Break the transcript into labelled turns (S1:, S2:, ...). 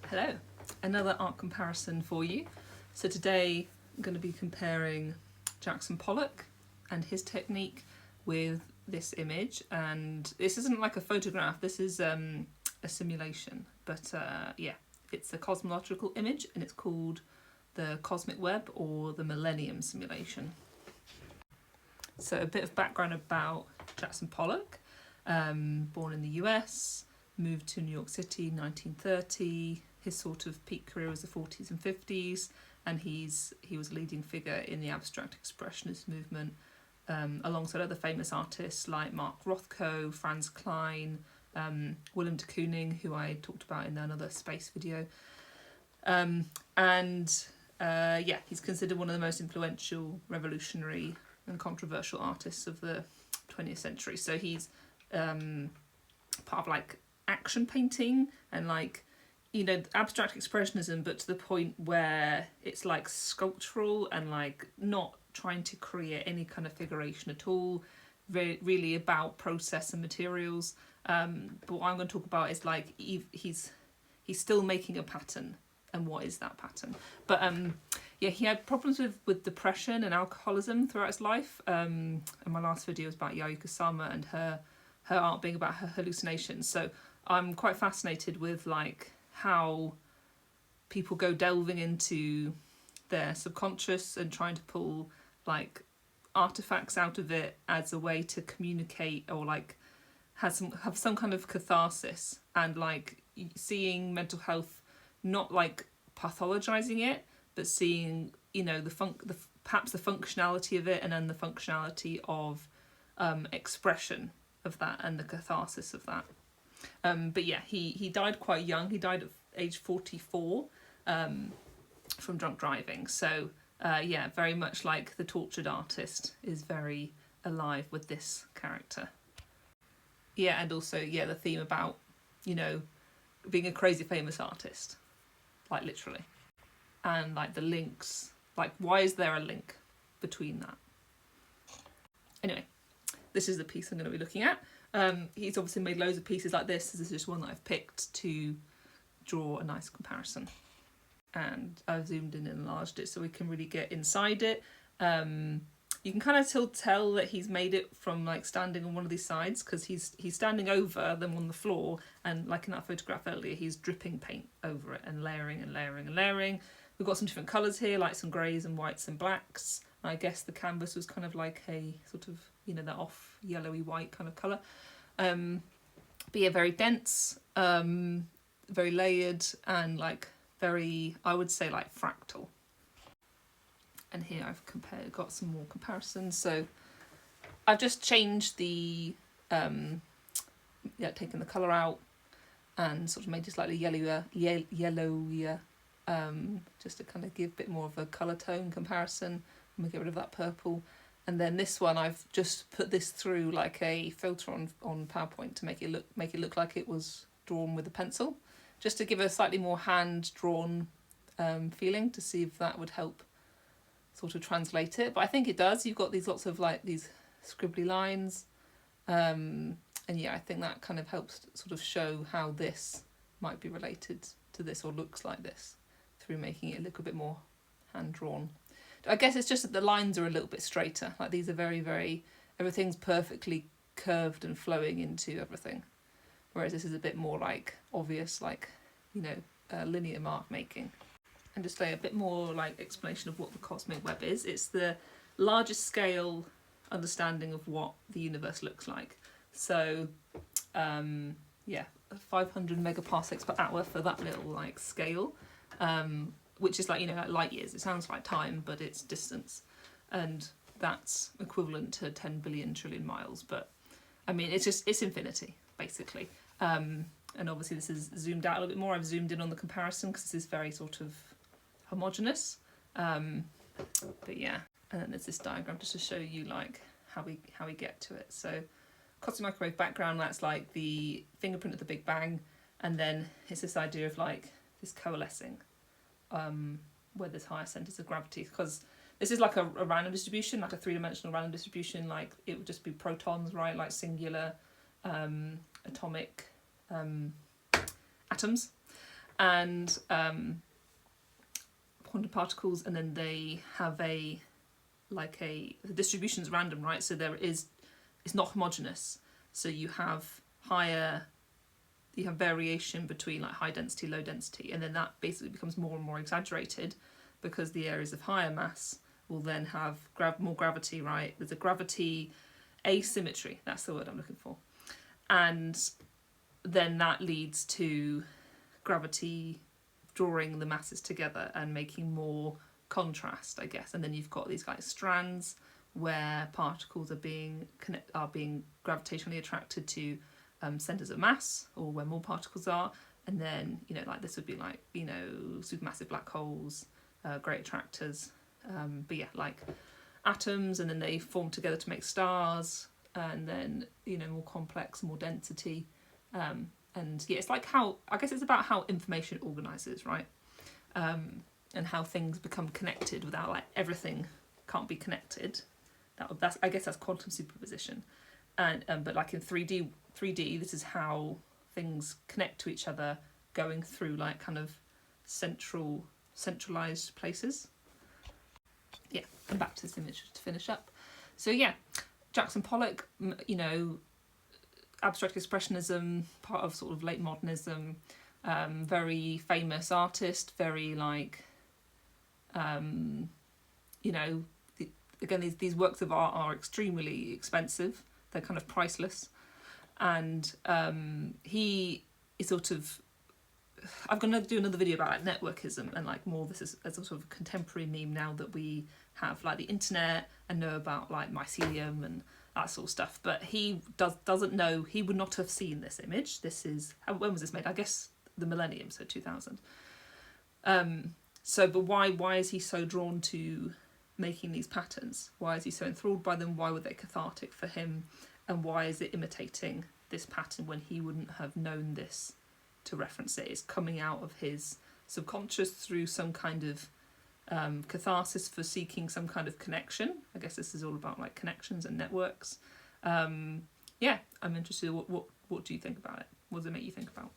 S1: Hello, another art comparison for you. So today I'm going to be comparing Jackson Pollock and his technique with this image, and this isn't like a photograph, this is a simulation, but yeah, it's a cosmological image and it's called the Cosmic Web or the Millennium Simulation. So a bit of background about Jackson Pollock. Born in the US, moved to New York City in 1930. His sort of peak career was the 40s and 50s, and he was a leading figure in the abstract expressionist movement, alongside other famous artists like Mark Rothko, Franz Klein, Willem de Kooning, who I talked about in another space video. Yeah, he's considered one of the most influential, revolutionary and controversial artists of the 20th century. So he's part of like action painting and like, you know, abstract expressionism, but to the point where it's like sculptural and like not trying to create any kind of figuration at all, really about process and materials. But what I'm going to talk about is like he's still making a pattern, and what is that pattern? But yeah, he had problems with depression and alcoholism throughout his life. And my last video was about Yayoi Kusama and her art being about her hallucinations. So I'm quite fascinated with like how people go delving into their subconscious and trying to pull like artifacts out of it as a way to communicate or like have some kind of catharsis, and like seeing mental health not like pathologizing it, but seeing, you know, perhaps the functionality of it, and then the functionality of expression of that and the catharsis of that. But yeah, he died quite young. He died at age 44 from drunk driving. So yeah, very much like the tortured artist is very alive with this character. Yeah, and also, yeah, the theme about, you know, being a crazy famous artist, like literally. And like the links, like why is there a link between that? Anyway, this is the piece I'm going to be looking at. He's obviously made loads of pieces like this. This is just one that I've picked to draw a nice comparison. And I've zoomed in and enlarged it so we can really get inside it. You can kind of still tell that he's made it from like standing on one of these sides, because he's standing over them on the floor, and like in that photograph earlier, he's dripping paint over it and layering and layering and layering. We've got some different colours here, like some greys and whites and blacks. I guess the canvas was kind of like a sort of, you know, that off yellowy white kind of colour. But yeah, very dense, very layered, and like very, I would say, like fractal. And here I've got some more comparisons. So I've just changed the, taken the colour out and sort of made it slightly yellowier, just to kind of give a bit more of a colour tone comparison. I'm gonna get rid of that purple. And then this one, I've just put this through like a filter on PowerPoint to make it look like it was drawn with a pencil, just to give a slightly more hand-drawn feeling, to see if that would help sort of translate it. But I think it does. You've got these lots of like these scribbly lines, and yeah, I think that kind of helps sort of show how this might be related to this or looks like this, through making it a little bit more hand-drawn. I guess it's just that the lines are a little bit straighter. Like these are very, very, everything's perfectly curved and flowing into everything. Whereas this is a bit more like obvious, like, you know, linear mark making. And just a bit more like explanation of what the cosmic web is. It's the largest scale understanding of what the universe looks like. So yeah, 500 megaparsecs per hour for that little like scale. Which is like, you know, like light years. It sounds like time, but it's distance. And that's equivalent to 10 billion trillion miles. But I mean, it's infinity, basically. And obviously this is zoomed out a little bit more. I've zoomed in on the comparison because this is very sort of homogeneous. But yeah, and then there's this diagram just to show you like how we get to it. So cosmic microwave background, that's like the fingerprint of the Big Bang. And then it's this idea of like this coalescing, where there's higher centres of gravity, because this is like a random distribution, like a three-dimensional random distribution. Like it would just be protons, right? Like singular atomic atoms. and quantum particles, and then they have the distribution's random, right? So it's not homogeneous. So you have variation between like high density, low density, and then that basically becomes more and more exaggerated because the areas of higher mass will then have more gravity, right? There's a gravity asymmetry, that's the word I'm looking for. And then that leads to gravity drawing the masses together and making more contrast, I guess. And then you've got these like strands where particles are being gravitationally attracted to centers of mass, or where more particles are. And then, like this would be like, supermassive black holes, great attractors. But yeah, like atoms, and then they form together to make stars, and then, more complex, more density. And yeah, it's like it's about how information organises, right? And how things become connected without, like, everything can't be connected. That's quantum superposition. And but like in 3D, this is how things connect to each other, going through like kind of centralized places. Yeah, and back to this image to finish up. So yeah, Jackson Pollock, abstract expressionism, part of sort of late modernism, very famous artist, very like, again, these works of art are extremely expensive. They're kind of priceless. And he is sort of, I'm going to do another video about like networkism and like more this is a sort of contemporary meme now that we have like the internet and know about like mycelium and that sort of stuff. But he doesn't know, he would not have seen this image. When was this made? I guess the millennium, so 2000. But why is he so drawn to making these patterns? Why is he so enthralled by them? Why were they cathartic for him? And why is it imitating this pattern when he wouldn't have known this to reference it? It's coming out of his subconscious through some kind of catharsis for seeking some kind of connection. I guess this is all about like connections and networks. I'm interested. What do you think about it? What does it make you think about?